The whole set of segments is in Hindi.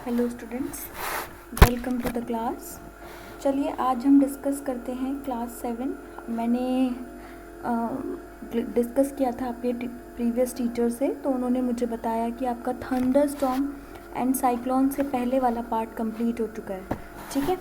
Hello students, welcome to the class. चलिए आज हम डिस्कस करते हैं क्लास 7। मैंने डिस्कस किया था आपके प्रीवियस टीचर से, तो उन्होंने मुझे बताया कि आपका थंडर स्टॉर्म एंड साइक्लोन से पहले वाला पार्ट कंप्लीट हो चुका है। ठीक है,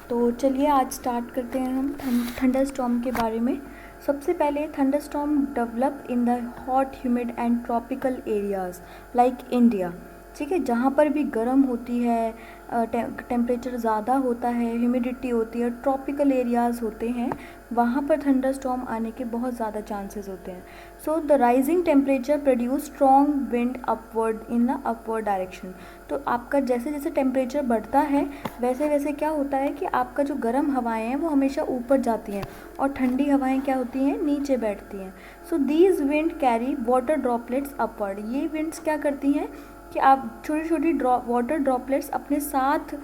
तो चलिए आज स्टार्ट करते हैं हम थंडर स्टॉर्म के बारे में। सबसे पहले thunder storm develop in the hot humid and tropical areas like India. ठीक है, जहाँ पर भी गर्म होती है, टेम्परेचर ज़्यादा होता है, ह्यूमिडिटी होती है, ट्रॉपिकल एरियाज़ होते हैं, वहाँ पर थंडर स्टॉर्म आने के बहुत ज़्यादा चांसेस होते हैं। So the rising temperature produce strong wind upward in the upward direction. तो आपका जैसे जैसे टेम्परेचर बढ़ता है वैसे वैसे क्या होता है कि आपका जो गर्म हवाएं हैं वो हमेशा ऊपर जाती हैं और ठंडी हवाएं क्या होती हैं, नीचे बैठती हैं। So these wind carry water droplets upward. ये विंड्स क्या करती हैं कि आप छोटी छोटी वाटर ड्रॉपलेट्स अपने साथ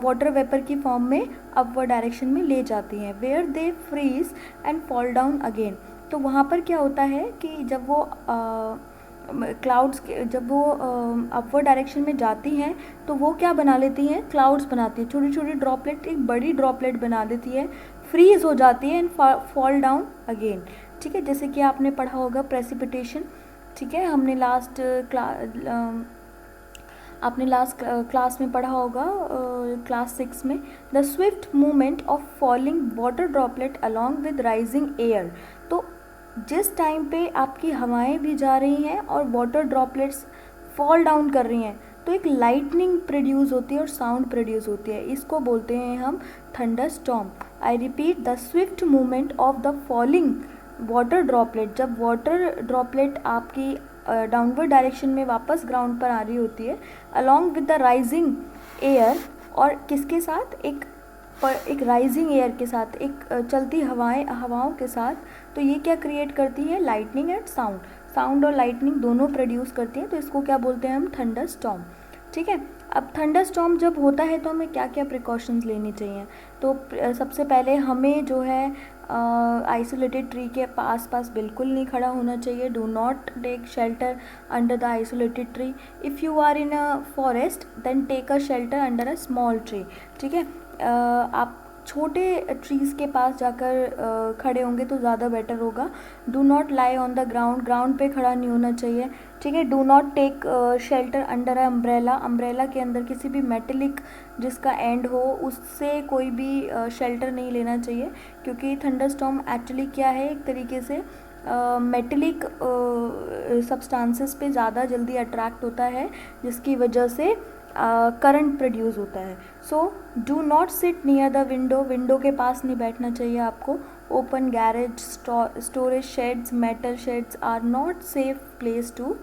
वाटर वेपर की फॉर्म में अपवर्ड डायरेक्शन में ले जाती हैं, where they freeze and fall down again. तो वहाँ पर क्या होता है कि जब वो क्लाउड्स जब वो अपवर्ड डायरेक्शन में जाती हैं तो वो क्या बना लेती हैं, क्लाउड्स बनाती है, छोटी छोटी ड्रॉपलेट एक बड़ी ड्रॉपलेट बना देती है, फ्रीज हो जाती है एंड फॉल डाउन अगेन। ठीक है, जैसे कि आपने पढ़ा होगा प्रेसिपिटेशन। ठीक है, हमने आपने लास्ट क्लास में पढ़ा होगा, क्लास 6 में, the Swift movement of falling water droplet along with rising air. तो जिस टाइम पे आपकी हवाएं भी जा रही हैं और वाटर ड्रॉपलेट्स फॉल डाउन कर रही हैं तो एक लाइटनिंग प्रोड्यूस होती है और साउंड प्रोड्यूस होती है, इसको बोलते हैं हम thunder storm. I repeat, the Swift movement of the falling water droplet. जब वाटर ड्रॉपलेट आपकी डाउनवर्ड डायरेक्शन में वापस ग्राउंड पर आ रही होती है along with the rising air, और किसके साथ, एक राइजिंग एयर के साथ, एक चलती हवाओं के साथ, तो ये क्या क्रिएट करती है, लाइटनिंग एंड साउंड और लाइटनिंग दोनों प्रोड्यूस करती हैं। तो इसको क्या बोलते हैं हम, थंडर स्टॉर्म। ठीक है, अब थंडर स्टॉर्म जब होता है तो हमें क्या क्या प्रिकॉशंस लेनी चाहिए। तो सबसे पहले हमें जो है आइसोलेटेड ट्री के पास बिल्कुल नहीं खड़ा होना चाहिए। Do not take shelter under the isolated tree. If you are in a forest then take a shelter under a small tree. ठीक है, आप छोटे ट्रीज़ के पास जाकर खड़े होंगे तो ज़्यादा बेटर होगा। Do not lie on the ground पे खड़ा नहीं होना चाहिए। ठीक है, do not take shelter under umbrella के अंदर किसी भी मेटेलिक जिसका एंड हो उससे कोई भी शेल्टर नहीं लेना चाहिए, क्योंकि थंडर स्टॉर्म एक्चुअली क्या है, एक तरीके से मेटेलिक सब्सटेंसेस पे ज़्यादा जल्दी अट्रैक्ट होता है, जिसकी वजह से करंट प्रोड्यूस होता है। So do not sit near the window के पास नहीं बैठना चाहिए आपको। Open garage, storage sheds, metal sheds are not safe place to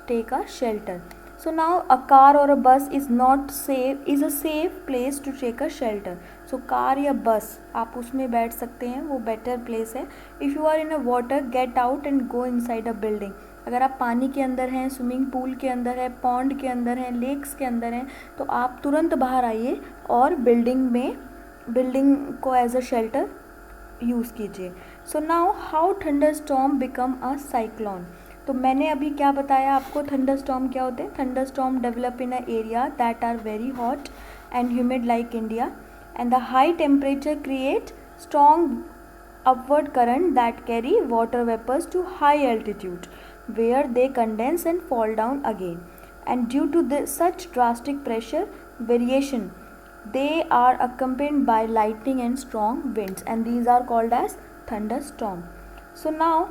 take a shelter. So now a car or a bus is a safe place to take a shelter. So car या बस आप उसमें बैठ सकते हैं, वो बेटर प्लेस है। If you are in a water, get out and go inside a building. अगर आप पानी के अंदर हैं, स्विमिंग पूल के अंदर है, पॉन्ड के अंदर हैं, लेक्स के अंदर हैं, तो आप तुरंत बाहर आइए और बिल्डिंग को एज अ शेल्टर यूज़ कीजिए। So now how thunder storm become a cyclone. तो मैंने अभी क्या बताया आपको, थंडर स्टॉर्म क्या होते हैं। Thunder storm develop in a area that are very hot and humid like India, and the high temperature create strong upward current that carry water vapors to high altitude where they condense and fall down again, and due to such drastic pressure variation they are accompanied by lightning and strong winds, and these are called as thunderstorm. So now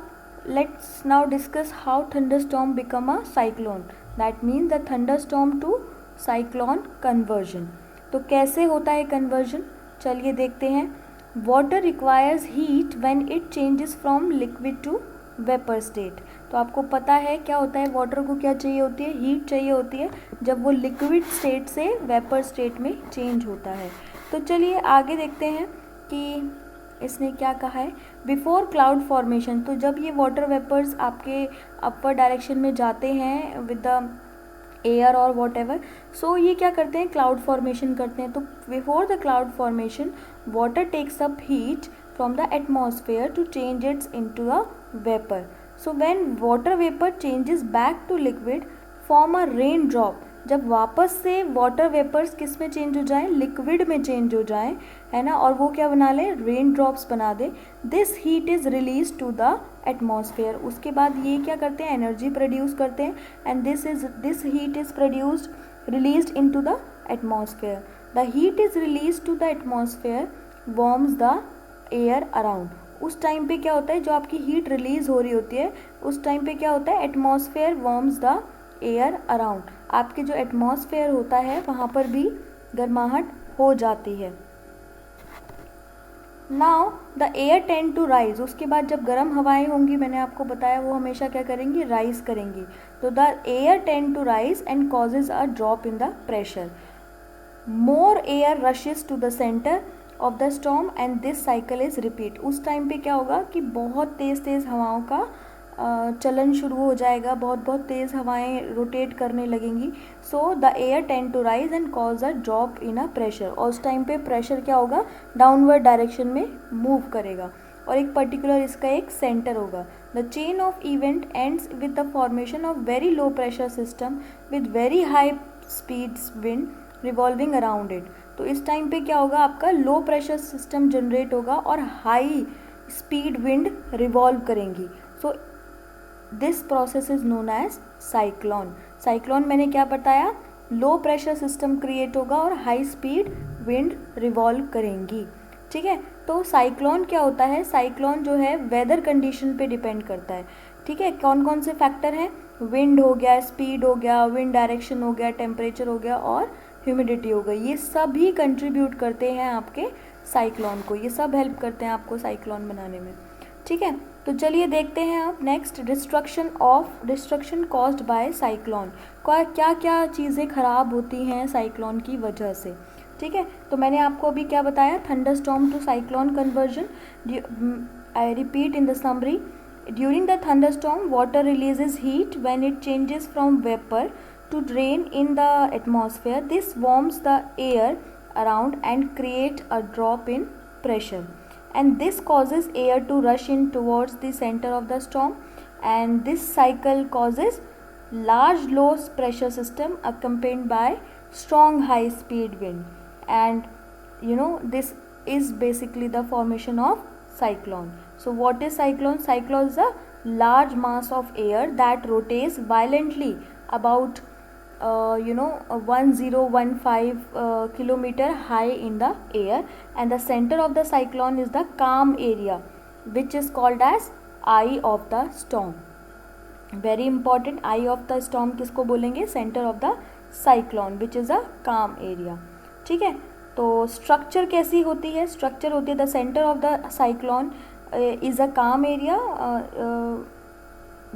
let's now discuss how thunderstorm become a cyclone, that means the thunderstorm to cyclone conversion. तो कैसे होता है कन्वर्जन, चलिए देखते हैं। Water requires heat when it changes from liquid to vapour state. तो आपको पता है क्या होता है, वाटर को क्या चाहिए होती है, हीट चाहिए होती है जब वो लिक्विड स्टेट से वेपर स्टेट में चेंज होता है। तो चलिए आगे देखते हैं कि इसने क्या कहा है। बिफोर क्लाउड फॉर्मेशन, तो जब ये वाटर वेपर्स आपके अपवर्ड डायरेक्शन में जाते हैं विद द एयर और वॉट एवर, सो ये क्या करते हैं, क्लाउड फॉर्मेशन करते हैं। तो before the cloud formation water takes up heat from the atmosphere to change its into a vapour. So when water vapor changes back to liquid, form a raindrop जब वापस से वाटर वेपर्स किस में चेंज हो जाएं, लिक्विड में चेंज हो जाएं, है ना, और वो क्या बना लें, रेन ड्रॉप्स बना दे, this heat is release to the atmosphere. उसके बाद ये क्या करते हैं, एनर्जी प्रोड्यूस करते हैं, and this heat is produced released into the atmosphere. The heat is release to the atmosphere warms the air around. उस टाइम पे क्या होता है, जो आपकी हीट रिलीज हो रही होती है उस टाइम पे क्या होता है, atmosphere warms the air around. आपके जो एटमॉस्फेयर होता है वहाँ पर भी गर्माहट हो जाती है। Now the air tend to rise. उसके बाद जब गर्म हवाएं होंगी, मैंने आपको बताया, वो हमेशा क्या करेंगी, राइज करेंगी। तो the air tend to rise and causes a drop in the pressure. More air rushes to the centre of the storm and this cycle is repeat. उस टाइम पे क्या होगा कि बहुत तेज़ हवाओं का चलन शुरू हो जाएगा, बहुत तेज़ हवाएं रोटेट करने लगेंगी। So the air tend to rise and cause a drop in a pressure. और उस टाइम पे प्रेशर क्या होगा, डाउनवर्ड डायरेक्शन में मूव करेगा, और एक पर्टिकुलर इसका एक सेंटर होगा। The chain of event ends with the formation of very low pressure system with very high speeds wind revolving around it. तो इस टाइम पे क्या होगा, आपका लो प्रेशर सिस्टम जनरेट होगा और हाई स्पीड विंड रिवॉल्व करेंगी। So this process is known as cyclone. Cyclone मैंने क्या बताया, लो प्रेशर सिस्टम क्रिएट होगा और हाई स्पीड विंड रिवॉल्व करेंगी। ठीक है, तो साइक्लोन क्या होता है, साइक्लोन जो है वेदर कंडीशन पे डिपेंड करता है। ठीक है, कौन कौन से फैक्टर हैं, विंड हो गया, स्पीड हो गया, विंड डायरेक्शन हो गया, टेम्परेचर हो गया और ह्यूमिडिटी हो गई। ये सभी कंट्रीब्यूट करते हैं आपके साइक्लोन को, ये सब हेल्प करते हैं आपको साइक्लोन बनाने में। ठीक है, तो चलिए देखते हैं अब next, destruction caused by cyclone. क्या क्या चीज़ें खराब होती हैं साइक्लोन की वजह से। ठीक है, तो मैंने आपको अभी क्या बताया, thunderstorm to cyclone conversion. I repeat in the summary, during the thunderstorm water releases heat when it changes from vapour to drain in the atmosphere. This warms the air around and create a drop in pressure, and this causes air to rush in towards the center of the storm, and this cycle causes large low pressure system accompanied by strong high speed wind, and this is basically the formation of cyclone. So what is cyclone? Cyclone is a large mass of air that rotates violently about 1015 kilometer high in the air, and the center of the cyclone is the calm area which is called as eye of the storm. Very important, eye of the storm किसको बोलेंगे, center of the cyclone which is a calm area. ठीक है, तो स्ट्रक्चर कैसी होती है, स्ट्रक्चर होती है, the centre of the cyclone is a calm area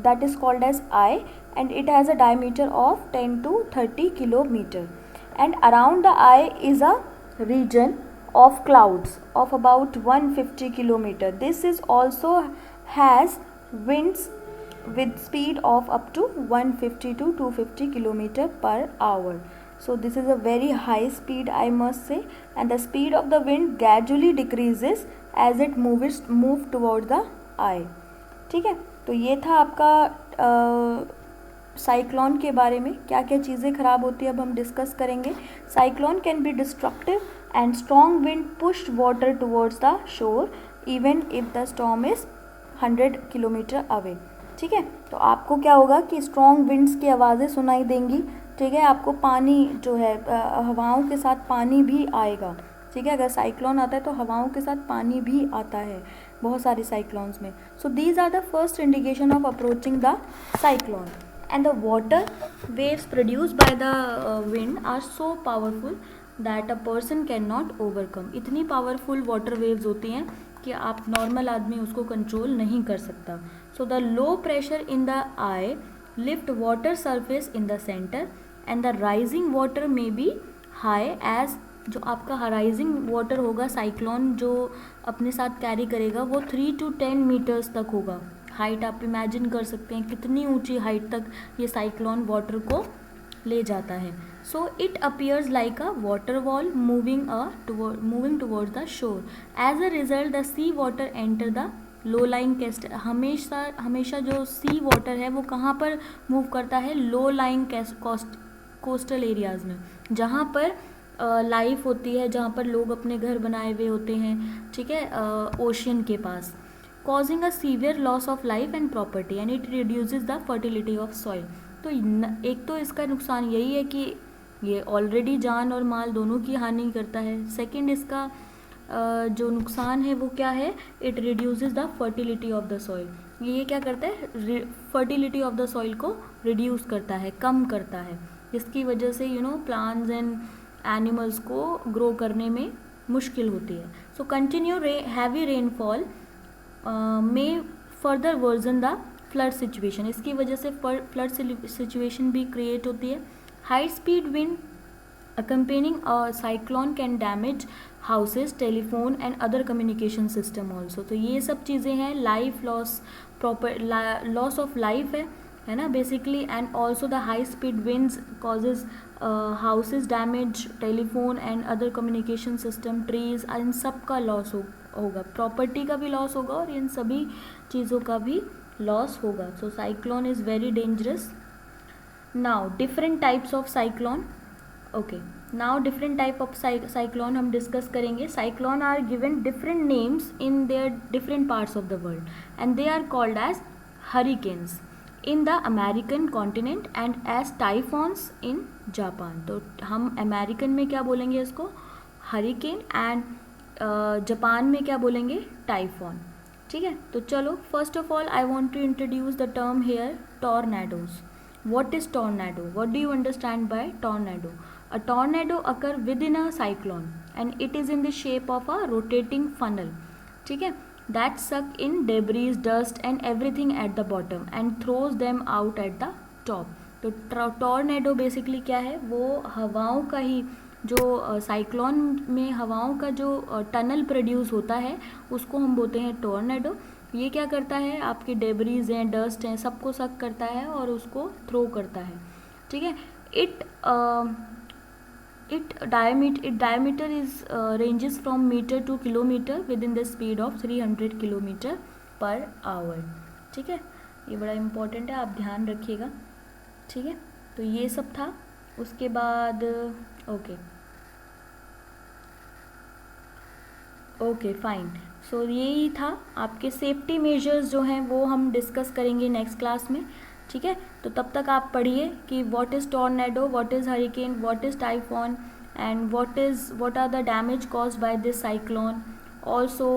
that is called as eye, and it has a diameter of 10 to 30 kilometer, and around the eye is a region of clouds of about 150 kilometer. This is also has winds with speed of up to 150 to 250 kilometer per hour. So this is a very high speed, I must say, and the speed of the wind gradually decreases as it move toward the eye. ठीक है, तो ये था आपका साइक्लोन के बारे में, क्या क्या चीज़ें ख़राब होती है अब हम डिस्कस करेंगे। Cyclone can be destructive and strong wind pushed water towards the शोर even if the storm is 100 kilometre away. ठीक है, तो आपको क्या होगा कि स्ट्रॉन्ग विंड्स की आवाज़ें सुनाई देंगी। ठीक है, आपको पानी जो है, हवाओं के साथ पानी भी आएगा। ठीक है, अगर साइक्लोन आता है तो हवाओं के साथ पानी भी आता है बहुत सारी साइक्लोन्स में। So these are the first indication of approaching the cyclone, and the water waves produced by the wind are so powerful that a person can not overcome. इतनी पावरफुल वाटर वेव्स होती हैं कि आप नॉर्मल आदमी उसको कंट्रोल नहीं कर सकता। So the low pressure in the I lift water surface in the centre, and the rising water में बी हाई एज, जो आपका राइजिंग वाटर होगा साइक्लोन जो अपने साथ कैरी करेगा वो 3 to 10 मीटर्स तक होगा। हाइट आप इमेजिन कर सकते हैं कितनी ऊंची हाइट तक ये साइक्लोन वाटर को ले जाता है। So it appears like a water wall moving towards the shore. As a result the sea water enter the low lying coast. हमेशा जो सी वाटर है वो कहाँ पर मूव करता है, लो लाइंग कोस्टल एरियाज़ में, जहाँ पर लाइफ होती है, जहाँ पर लोग अपने घर बनाए हुए होते हैं, ठीक है, ओशियन के पास, causing a severe loss of life and property and it reduces the fertility of soil. तो एक तो इसका नुकसान यही है कि ये ऑलरेडी जान और माल दोनों की हानि करता है। सेकंड, इसका जो नुकसान है वो क्या है, it reduces the fertility of the soil. ये क्या करता है, फर्टिलिटी ऑफ द सॉइल को रिड्यूस करता है, कम करता है, जिसकी वजह से प्लांट्स एंड एनिमल्स को ग्रो करने में मुश्किल होती है। सो कंटिन्यू हैवी रेनफॉल में further version the flood situation, इसकी वजह से फ्लड सिचुएशन भी क्रिएट होती है। High speed wind accompanying a cyclone can damage houses, telephone and other communication system also। तो ये सब चीज़ें हैं, life loss, loss of life है ना basically, and also the high speed winds causes houses damage, telephone and other communication system, trees, इन सब का लॉस होगा, प्रॉपर्टी का भी लॉस होगा और इन सभी चीज़ों का भी लॉस होगा। So cyclone is very dangerous. Now different types of cyclone. Okay, now different type of cyclone हम डिस्कस करेंगे। Cyclone are given different names in their different parts of the world and they are called as hurricanes in the American continent and as typhoons in Japan. तो हम अमेरिकन में क्या बोलेंगे इसको, हरिकेन, एंड जापान में क्या बोलेंगे, टाइफॉन। ठीक है, तो चलो first of all I want to introduce the term here, tornadoes. What is tornado? What do you understand by tornado? A tornado occur within a cyclone and it is in the shape of a rotating funnel, ठीक है, that suck in debris, dust and everything at the bottom and throws them out at the top। तो टॉर्नेडो बेसिकली क्या है, वो हवाओं का ही, जो साइक्लोन में हवाओं का जो टनल प्रोड्यूस होता है उसको हम बोलते हैं टॉर्नेडो। ये क्या करता है, आपके डेबरीज हैं, डस्ट हैं, सबको सक करता है और उसको थ्रो करता है। ठीक है, it diameter is ranges from metre to kilometre within the speed of 300 kilometre per hour. ठीक है, ये बड़ा इम्पोर्टेंट है, आप ध्यान रखिएगा। ठीक है, तो ये सब था। उसके बाद ओके फाइन, सो यही था। आपके सेफ्टी मेजर्स जो हैं वो हम डिस्कस करेंगे नेक्स्ट क्लास में। ठीक है, तो तब तक आप पढ़िए कि what is tornado, what is hurricane, what is typhoon and what are the damage caused by this cyclone, also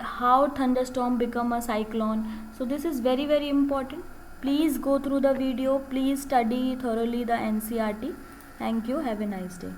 how thunderstorm become a cyclone। So this is very very important. Please go through the video, please study thoroughly the NCERT. Thank you, have a nice day.